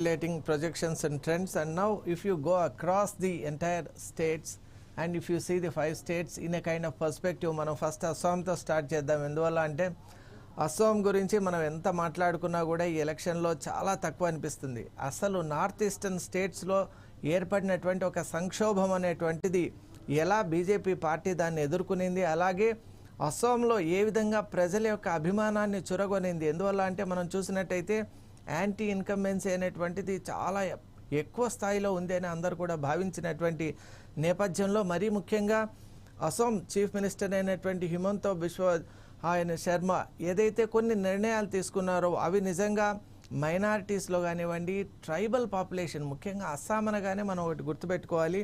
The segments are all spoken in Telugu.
Relating projections and trends, and now if you go across the entire states and if you see the 5 states in a kind of perspective, మనం ఫస్ట్ అస్సాంతో స్టార్ట్ చేద్దాం. ఎందువల్ల అంటే అస్సాం గురించి మనం ఎంత మాట్లాడుకున్నా కూడా ఈ ఎలక్షన్లో చాలా తక్కువ అనిపిస్తుంది. అసలు నార్త్ ఈస్టర్న్ స్టేట్స్లో ఏర్పడినటువంటి ఒక సంక్షోభం అనేటువంటిది ఎలా బీజేపీ పార్టీ దాన్ని ఎదుర్కొనింది, అలాగే అస్సాంలో ఏ విధంగా ప్రజల యొక్క అభిమానాన్ని చురగొనింది. ఎందువల్ల అంటే మనం చూసినట్టయితే యాంటీ ఇన్కంబెన్సీ అనేటువంటిది చాలా ఎక్కువ స్థాయిలో ఉంది అని అందరూ కూడా భావించినటువంటి నేపథ్యంలో, మరీ ముఖ్యంగా అస్సాం చీఫ్ మినిస్టర్ అయినటువంటి హిమంత బిశ్వ శర్మ ఏదైతే కొన్ని నిర్ణయాలు తీసుకున్నారో అవి నిజంగా మైనారిటీస్లో కానివ్వండి, ట్రైబల్ పాపులేషన్, ముఖ్యంగా అస్సాం అనగానే మనం ఒకటి గుర్తుపెట్టుకోవాలి,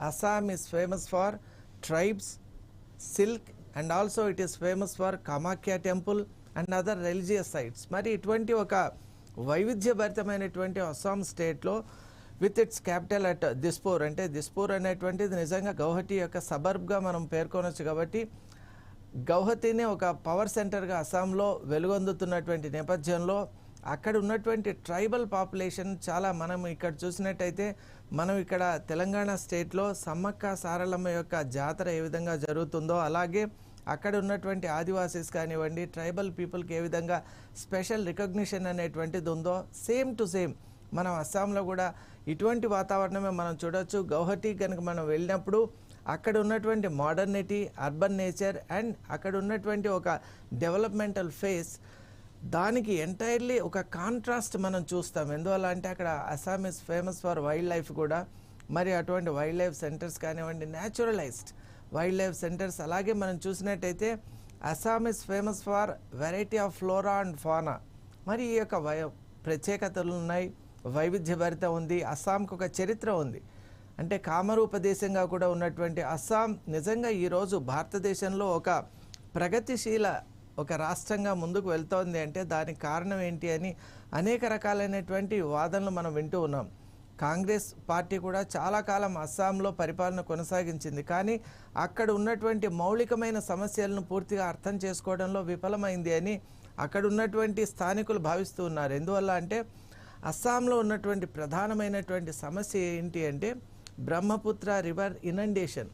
Assam is famous for tribes, silk, and also it is famous for Kamakhya temple and other religious sites. మరి ఇటువంటి ఒక వైవిధ్యభరితమైనటువంటి అస్సాం స్టేట్లో with its capital at Dispur, అంటే దిస్పూర్ అనేటువంటిది నిజంగా గౌహతి యొక్క సబర్బ్గా మనం పేర్కొనవచ్చు. కాబట్టి గౌహతిని ఒక పవర్ సెంటర్గా అస్సాంలో వెలుగొందుతున్నటువంటి నేపథ్యంలో అక్కడ ఉన్నటువంటి ట్రైబల్ పాపులేషన్ చాలా, మనం ఇక్కడ చూసినట్టయితే మనం ఇక్కడ తెలంగాణ స్టేట్లో సమ్మక్క సారలమ్మ యొక్క జాతర ఏ విధంగా జరుగుతుందో అలాగే అక్కడ ఉన్నటువంటి ఆదివాసీస్ కానివ్వండి, ట్రైబల్ పీపుల్కి ఏ విధంగా స్పెషల్ రికగ్నిషన్ అనేటువంటిది ఉందో సేమ్ టు సేమ్ మనం అస్సాంలో కూడా ఇటువంటి వాతావరణమే మనం చూడవచ్చు. గౌహతి కనుక మనం వెళ్ళినప్పుడు అక్కడ ఉన్నటువంటి మోడర్నిటీ, అర్బన్ నేచర్ అండ్ అక్కడ ఉన్నటువంటి ఒక డెవలప్మెంటల్ ఫేస్, దానికి ఎంటైర్లీ ఒక కాంట్రాస్ట్ మనం చూస్తాం. ఎందువల్ల అంటే అక్కడ Assam is famous for wild life కూడా, మరి అటువంటి వైల్డ్ లైఫ్ సెంటర్స్ కానివ్వండి, న్యాచురలైజ్డ్ వైల్డ్ లైఫ్ సెంటర్స్, అలాగే మనం చూసినట్టయితే Assam is famous for variety of flora and fauna. మరి ఈ యొక్క ప్రత్యేకతలు ఉన్నాయి, వైవిధ్యభరితం ఉంది. అస్సాంకు ఒక చరిత్ర ఉంది, అంటే కామరూప దేశంగా కూడా ఉన్నటువంటి అస్సాం నిజంగా ఈరోజు భారతదేశంలో ఒక ప్రగతిశీల ఒక రాష్ట్రంగా ముందుకు వెళ్తోంది అంటే దానికి కారణం ఏంటి అని అనేక రకాలైనటువంటి వాదనలు మనం వింటూ ఉన్నాం. కాంగ్రెస్ పార్టీ కూడా చాలా కాలం అస్సాంలో పరిపాలన కొనసాగించింది, కానీ అక్కడ ఉన్నటువంటి మౌలికమైన సమస్యలను పూర్తిగా అర్థం చేసుకోవడంలో విఫలమైంది అని అక్కడ ఉన్నటువంటి స్థానికులు భావిస్తూ ఉన్నారు. ఎందువల్ల అంటే అస్సాంలో ఉన్నటువంటి ప్రధానమైనటువంటి సమస్య ఏంటి అంటే బ్రహ్మపుత్ర రివర్ ఇనండేషన్.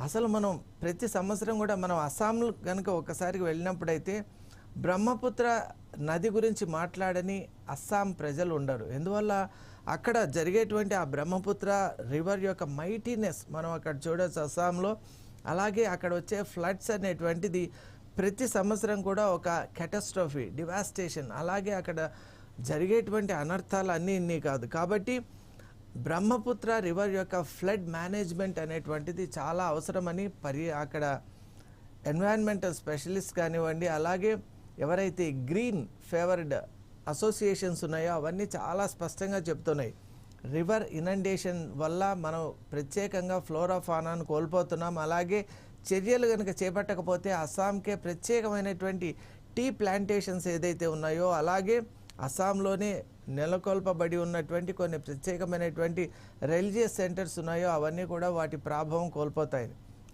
అసలు మనం ప్రతి సంవత్సరం కూడా మనం అస్సాంలో కనుక ఒకసారికి వెళ్ళినప్పుడైతే బ్రహ్మపుత్ర నది గురించి మాట్లాడని అస్సాం ప్రజలు ఉండరు. ఎందువల్ల అక్కడ జరిగేటువంటి ఆ బ్రహ్మపుత్ర రివర్ యొక్క మైటీనెస్ మనం అక్కడ చూడవచ్చు అస్సాంలో. అలాగే అక్కడ వచ్చే ఫ్లడ్స్ అనేటువంటిది ప్రతి సంవత్సరం కూడా ఒక కెటాస్ట్రోఫీ, డివాస్టేషన్, అలాగే అక్కడ జరిగేటువంటి అనర్థాలు అన్నీ ఇన్ని కాదు. కాబట్టి బ్రహ్మపుత్ర రివర్ యొక్క ఫ్లడ్ మేనేజ్మెంట్ అనేటువంటిది చాలా అవసరమని అక్కడ ఎన్వైరన్మెంటల్ స్పెషలిస్ట్ కానివ్వండి, అలాగే ఎవరైతే గ్రీన్ ఫేవర్డ్ అసోసియేషన్స్ ఉన్నాయో అవన్నీ చాలా స్పష్టంగా చెప్తున్నాయి. రివర్ ఇనండేషన్ వల్ల మనం ప్రత్యేకంగా ఫ్లోరా ఫానాను కోల్పోతున్నాం. అలాగే చర్యలు కనుక చేపట్టకపోతే అస్సాంకే ప్రత్యేకమైనటువంటి టీ ప్లాంటేషన్స్ ఏదైతే ఉన్నాయో, అలాగే అస్సాంలోనే నెలకొల్పబడి ఉన్నటువంటి కొన్ని ప్రత్యేకమైనటువంటి రిలీజియస్ సెంటర్స్ ఉన్నాయో అవన్నీ కూడా వాటి ప్రాభవం కోల్పోతాయి.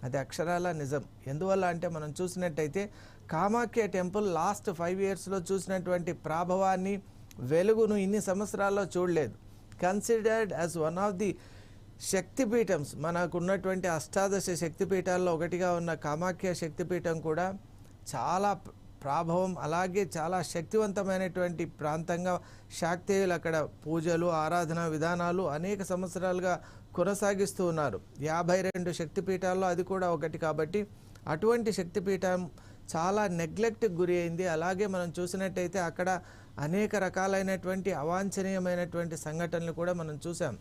అది అక్షరాల నిజం. ఎందువల్ల అంటే మనం చూసినట్టయితే కామాఖ్య టెంపుల్ లాస్ట్ 5 yearsలో చూసినటువంటి ప్రాభవాన్ని, వెలుగును ఇన్ని సంవత్సరాల్లో చూడలేదు. Considered as one of the Shaktipeethams, మనకున్నటువంటి అష్టాదశ శక్తిపీఠాల్లో ఒకటిగా ఉన్న కామాఖ్య శక్తిపీఠం కూడా చాలా ప్రాభవం, అలాగే చాలా శక్తివంతమైనటువంటి ప్రాంతంగా శాక్తేయులు అక్కడ పూజలు, ఆరాధన విధానాలు అనేక సంవత్సరాలుగా కొనసాగిస్తూ ఉన్నారు. 52 శక్తిపీఠాల్లో అది కూడా ఒకటి. కాబట్టి అటువంటి శక్తిపీఠం చాలా నెగ్లెక్ట్కి గురి అయింది. అలాగే మనం చూసినట్టయితే అక్కడ అనేక రకాలైనటువంటి అవాంఛనీయమైనటువంటి సంఘటనలు కూడా మనం చూసాం.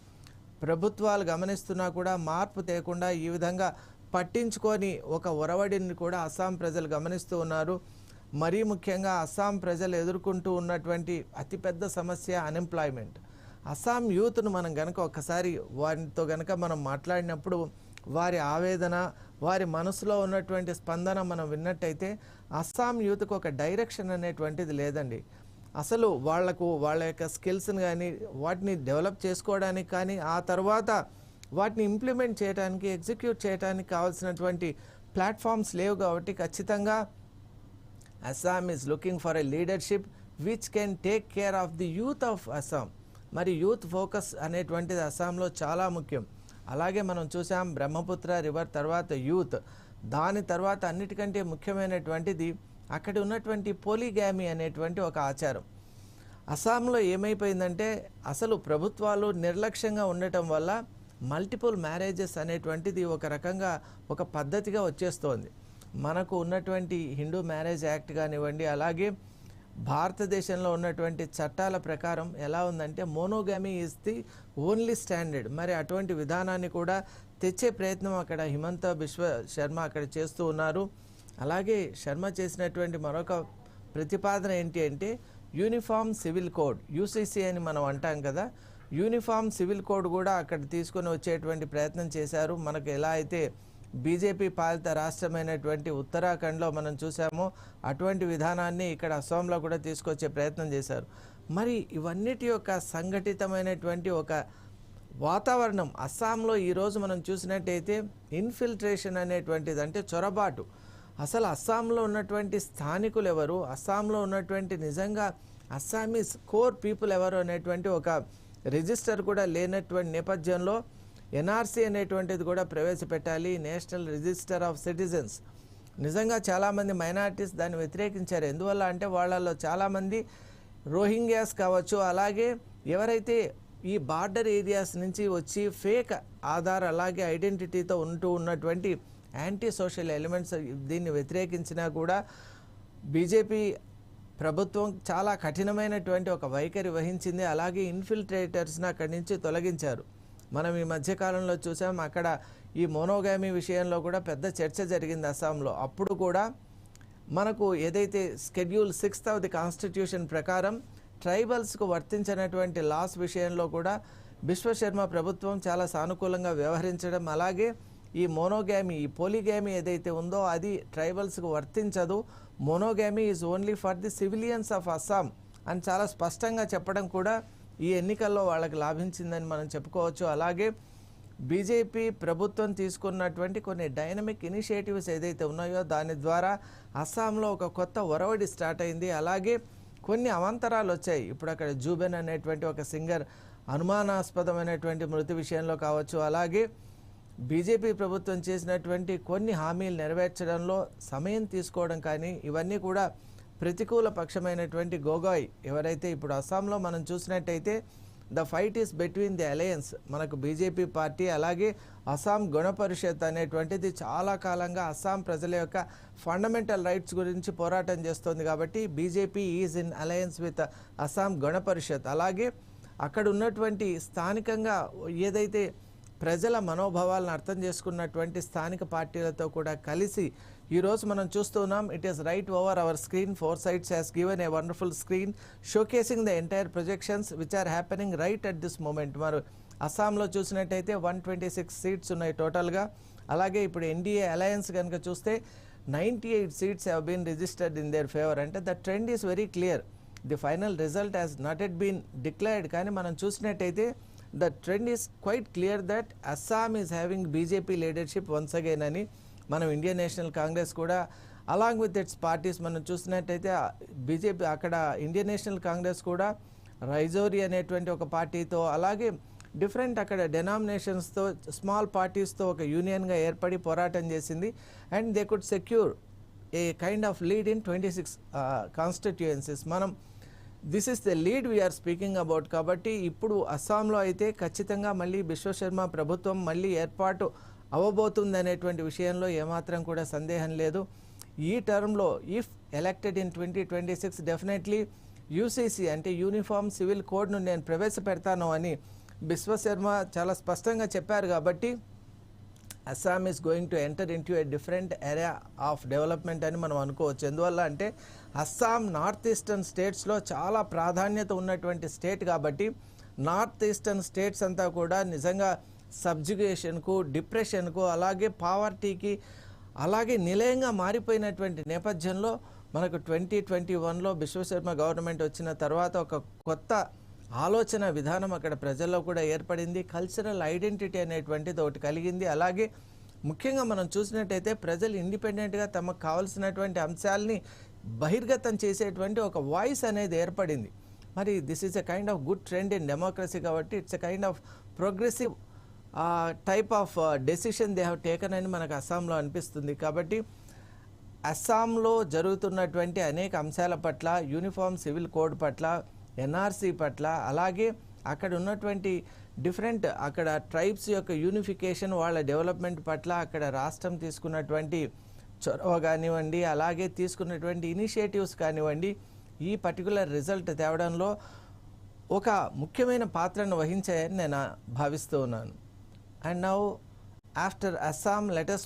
ప్రభుత్వాలు గమనిస్తున్నా కూడా మార్పు తేకుండా ఈ విధంగా పట్టించుకొని ఒక ఒరవడిని కూడా అస్సాం ప్రజలు గమనిస్తూ ఉన్నారు. మరీ ముఖ్యంగా అస్సాం ప్రజలు ఎదుర్కొంటూ ఉన్నటువంటి అతిపెద్ద సమస్య అన్ఎంప్లాయ్మెంట్. అస్సాం యూత్ను మనం గనక ఒక్కసారి వారితో గనక మనం మాట్లాడినప్పుడు వారి ఆవేదన, వారి మనసులో ఉన్నటువంటి స్పందన మనం విన్నట్టయితే అస్సాం యూత్కు ఒక డైరెక్షన్ అనేటువంటిది లేదండి. అసలు వాళ్ళ యొక్క స్కిల్స్ని కానీ వాటిని డెవలప్ చేసుకోవడానికి కానీ ఆ తర్వాత వాటిని ఇంప్లిమెంట్ చేయడానికి, ఎగ్జిక్యూట్ చేయడానికి కావాల్సినటువంటి ప్లాట్ఫామ్స్ లేవు. కాబట్టి ఖచ్చితంగా Assam is looking for a leadership which can take care of the youth of Assam. మరి యూత్ ఫోకస్ అనేటువంటిది అస్సాంలో చాలా ముఖ్యం. అలాగే మనం చూసాం బ్రహ్మపుత్ర రివర్ తర్వాత యూత్, దాని తర్వాత అన్నిటికంటే ముఖ్యమైనటువంటిది అక్కడ ఉన్నటువంటి పోలీగామీ అనేటువంటి ఒక ఆచారం. అస్సాంలో ఏమైపోయిందంటే అసలు ప్రభుత్వాలు నిర్లక్ష్యంగా ఉండటం వల్ల మల్టిపుల్ మ్యారేజెస్ అనేటువంటిది ఒక రకంగా ఒక పద్ధతిగా వచ్చేస్తోంది. మనకు ఉన్నటువంటి హిందూ మ్యారేజ్ యాక్ట్ కానివ్వండి, అలాగే భారతదేశంలో ఉన్నటువంటి చట్టాల ప్రకారం ఎలా ఉందంటే మోనోగామీ ఈజ్ ది ఓన్లీ స్టాండర్డ్. మరి అటువంటి విధానాన్ని కూడా తెచ్చే ప్రయత్నం అక్కడ హిమంత బిశ్వ శర్మ అక్కడ చేస్తూ ఉన్నారు. అలాగే శర్మ చేసినటువంటి మరొక ప్రతిపాదన ఏంటి అంటే యూనిఫామ్ సివిల్ కోడ్, యూసీసీ అని మనం అంటాం కదా, యూనిఫామ్ సివిల్ కోడ్ కూడా అక్కడ తీసుకొని వచ్చేటువంటి ప్రయత్నం చేశారు. మనకు ఎలా అయితే బీజేపీ పాలిత రాష్ట్రమైనటువంటి ఉత్తరాఖండ్లో మనం చూసామో అటువంటి విధానాన్ని ఇక్కడ అస్సాంలో కూడా తీసుకొచ్చే ప్రయత్నం చేశారు. మరి ఇవన్నిటి యొక్క సంఘటితమైనటువంటి ఒక వాతావరణం అస్సాంలో ఈరోజు మనం చూసినట్టయితే ఇన్ఫిల్ట్రేషన్ అనేటువంటిది, అంటే చొరబాటు. అసలు అస్సాంలో ఉన్నటువంటి స్థానికులు ఎవరు, అస్సాంలో ఉన్నటువంటి నిజంగా అస్సామీస్ కోర్ పీపుల్ ఎవరు అనేటువంటి ఒక రిజిస్టర్ కూడా లేనటువంటి నేపథ్యంలో ఎన్ఆర్సీ అనేటువంటిది కూడా ప్రవేశపెట్టాలి, నేషనల్ రిజిస్టర్ ఆఫ్ సిటిజన్స్. నిజంగా చాలామంది మైనారిటీస్ దాన్ని వ్యతిరేకించారు. ఎందువల్ల అంటే వాళ్ళలో చాలామంది రోహింగ్యాస్ కావచ్చు, అలాగే ఎవరైతే ఈ బార్డర్ ఏరియాస్ నుంచి వచ్చి ఫేక్ ఆధార్ అలాగే ఐడెంటిటీతో ఉన్నటువంటి యాంటీ సోషల్ ఎలిమెంట్స్ దీన్ని వ్యతిరేకించినా కూడా బీజేపీ ప్రభుత్వం చాలా కఠినమైనటువంటి ఒక వైఖరి వహించింది. అలాగే ఇన్ఫిల్ట్రేటర్స్ని అక్కడి నుంచి తొలగించారు. మనం ఈ మధ్యకాలంలో చూసాం అక్కడ ఈ మోనోగామీ విషయంలో కూడా పెద్ద చర్చ జరిగింది అస్సాంలో. అప్పుడు కూడా మనకు ఏదైతే షెడ్యూల్ 6 ఆఫ్ ది కాన్స్టిట్యూషన్ ప్రకారం ట్రైబల్స్కు వర్తించినటువంటి లాస్ విషయంలో కూడా బిశ్వశర్మ ప్రభుత్వం చాలా సానుకూలంగా వ్యవహరించడం, అలాగే ఈ మోనోగామీ ఈ పోలీగామీ ఏదైతే ఉందో అది ట్రైబల్స్కు వర్తించదు, monogamy is only for the civilians of Assam అని చాలా స్పష్టంగా చెప్పడం కూడా ఈ ఎన్నికల్లో వాళ్ళకి లాభించిందని మనం చెప్పుకోవచ్చు. అలాగే బీజేపీ ప్రభుత్వం తీసుకున్నటువంటి కొన్ని డైనమిక్ ఇనిషియేటివ్స్ ఏదైతే ఉన్నాయో దాని ద్వారా అస్సాంలో ఒక కొత్త ఒరవడి స్టార్ట్ అయింది. అలాగే కొన్ని అవాంతరాలు వచ్చాయి. ఇప్పుడు అక్కడ జూబెన్ అనేటువంటి ఒక సింగర్ అనుమానాస్పదమైనటువంటి మృతి విషయంలో కావచ్చు, అలాగే బీజేపీ ప్రభుత్వం చేసినటువంటి కొన్ని హామీలు నెరవేర్చడంలో సమయం తీసుకోవడం కానీ, ఇవన్నీ కూడా ప్రతికూల పక్షమైనటువంటి గోగోయ్ ఎవరైతే ఇప్పుడు అస్సాంలో మనం చూసినట్టయితే the fight is between the alliance, మనకు బీజేపీ పార్టీ అలాగే అస్సాం గణ పరిషత్ అనేటువంటిది చాలా కాలంగా అస్సాం ప్రజల యొక్క ఫండమెంటల్ రైట్స్ గురించి పోరాటం చేస్తుంది. కాబట్టి BJP is in alliance with Assam గణ పరిషత్. అలాగే అక్కడ ఉన్నటువంటి స్థానికంగా ఏదైతే ప్రజల మనోభావాలను అర్థం చేసుకున్నటువంటి స్థానిక పార్టీలతో కూడా కలిసి ఈరోజు మనం చూస్తున్నాం. It is right over our screen, 4 sides has given a wonderful screen showcasing the entire projections which are happening right at this moment. మరి అస్సాంలో చూసినట్టయితే 126 సీట్స్ ఉన్నాయి టోటల్గా. అలాగే ఇప్పుడు ఎన్డీఏ అలయన్స్ కనుక చూస్తే 98 seats have been registered in their favor. అంటే the trend is very clear. The final result has not yet been declared, కానీ మనం చూసినట్టయితే the trend is quite clear that Assam is having BJP leadership once again అని మనం ఇండియన్ నేషనల్ కాంగ్రెస్ కూడా అలాంగ్ విత్ ఇట్స్ పార్టీస్ మనం చూసినట్టయితే బీజేపీ అక్కడ ఇండియన్ నేషనల్ కాంగ్రెస్ కూడా రైజోరీ అనేటువంటి ఒక పార్టీతో అలాగే డిఫరెంట్ అక్కడ డెనామినేషన్స్తో స్మాల్ పార్టీస్తో ఒక యూనియన్గా ఏర్పడి పోరాటం చేసింది. And they could secure a kind of lead in 26 constituencies. మనం this is the lead we are speaking about. కాబట్టి ఇప్పుడు అస్సాంలో అయితే ఖచ్చితంగా మళ్ళీ బిశ్వశర్మ ప్రభుత్వం మళ్ళీ ఏర్పాటు అవ్వబోతుంది అనేటువంటి విషయంలో ఏమాత్రం కూడా సందేహం లేదు. ఈ టర్మ్లో if elected in 2026 definitely UCC అంటే యూనిఫామ్ సివిల్ కోడ్ను నేను ప్రవేశపెడతాను అని బిశ్వశర్మ చాలా స్పష్టంగా చెప్పారు. కాబట్టి Assam is going to enter in to a different area of development అని మనం అనుకోవచ్చు. ఎందువల్ల అంటే అస్సాం నార్త్ ఈస్టర్న్ స్టేట్స్లో చాలా ప్రాధాన్యత ఉన్నటువంటి స్టేట్ కాబట్టి నార్త్ ఈస్టర్న్ స్టేట్స్ అంతా కూడా నిజంగా సబ్జుగేషన్కు, డిప్రెషన్కు, అలాగే పావర్టీకి అలాగే నిలయంగా మారిపోయినటువంటి నేపథ్యంలో మనకు 2021లో బిశ్వశర్మ గవర్నమెంట్ వచ్చిన తర్వాత ఒక కొత్త ఆలోచన విధానం అక్కడ ప్రజల్లో కూడా ఏర్పడింది. కల్చరల్ ఐడెంటిటీ అనేటువంటిది ఒకటి కలిగింది. అలాగే ముఖ్యంగా మనం చూసినట్టయితే ప్రజలు ఇండిపెండెంట్గా తమకు కావాల్సినటువంటి అంశాలని బహిర్గతం చేసేటువంటి ఒక వాయిస్ అనేది ఏర్పడింది. మరి this is a kind of good trend in democracy కాబట్టి it's a kind of progressive type of decision they have taken అని మనకు అస్సాంలో అనిపిస్తుంది. కాబట్టి అస్సాంలో జరుగుతున్నటువంటి అనేక అంశాల పట్ల, యూనిఫామ్ సివిల్ కోడ్ పట్ల, ఎన్ఆర్సీ పట్ల, అలాగే అక్కడ ఉన్నటువంటి డిఫరెంట్ అక్కడ ట్రైబ్స్ యొక్క యూనిఫికేషన్, వాళ్ళ డెవలప్మెంట్ పట్ల అక్కడ రాష్ట్రం తీసుకున్నటువంటి చొరవ కానివ్వండి, అలాగే తీసుకున్నటువంటి ఇనిషియేటివ్స్ కానివ్వండి, ఈ పర్టికులర్ రిజల్ట్ తేవడంలో ఒక ముఖ్యమైన పాత్రను వహించాయని నేను భావిస్తూ ఉన్నాను. And now after Assam let us